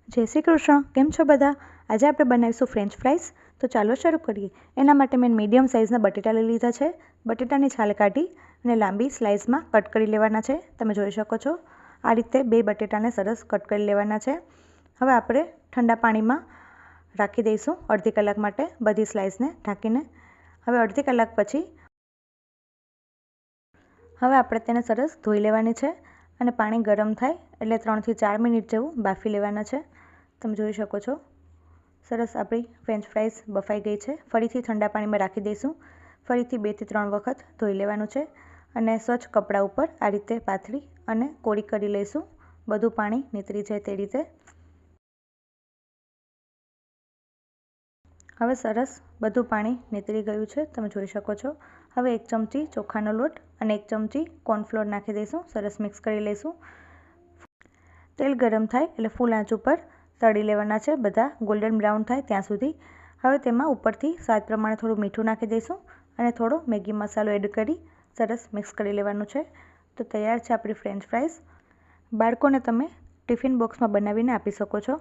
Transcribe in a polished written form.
જય શ્રી કૃષ્ણ. કેમ છો બધા? આજે આપણે બનાવીશું ફ્રેન્ચ ફ્રાઈઝ. તો ચાલો શરૂ કરીએ. એના માટે મેં મીડિયમ સાઇઝના બટેટા લઈ લીધા છે. બટેટાની છાલ કાઢી અને લાંબી સ્લાઇસમાં કટ કરી લેવાના છે. તમે જોઈ શકો છો આ રીતે 2 બટેટાને સરસ કટ કરી લેવાના છે. હવે આપણે ઠંડા પાણીમાં રાખી દઈશું અડધી કલાક માટે બધી સ્લાઇસને ઢાંકીને. હવે અડધી કલાક પછી હવે આપણે તેને સરસ ધોઈ લેવાની છે અને પાણી ગરમ થાય એટલે 3 થી 4 મિનિટ જેવું બાફી લેવાના છે. તમે જોઈ શકો છો સરસ આપણી ફ્રેન્ચ ફ્રાઈઝ બફાઈ ગઈ છે. ફરીથી ઠંડા પાણીમાં રાખી દઈશું. ફરીથી 2 થી 3 વખત ધોઈ લેવાનું છે અને સ્વચ્છ કપડા ઉપર આ રીતે પાથરી અને કોરી કરી લઈશું. બધું પાણી નીતરી જાય તે રીતે. હવે સરસ બધું પાણી નીતરી ગયું છે. તમે જોઈ શકો છો. હવે 1 ચમચી ચોખાનો લોટ અને 1 ચમચી કોર્નફ્લોર નાખી દઈશું. સરસ મિક્સ કરી લઈશું. તેલ ગરમ થાય એટલે ફૂલ આંચ ઉપર તળી લેવાના છે બધા ગોલ્ડન બ્રાઉન થાય ત્યાં સુધી. હવે તેમાં ઉપરથી સ્વાદ પ્રમાણે થોડું મીઠું નાખી દઈશું અને થોડો મેગી મસાલો એડ કરી સરસ મિક્સ કરી લેવાનું છે. તો તૈયાર છે આપણી ફ્રેન્ચ ફ્રાઈઝ. બાળકોને તમે ટિફિન બોક્સમાં બનાવીને આપી શકો છો.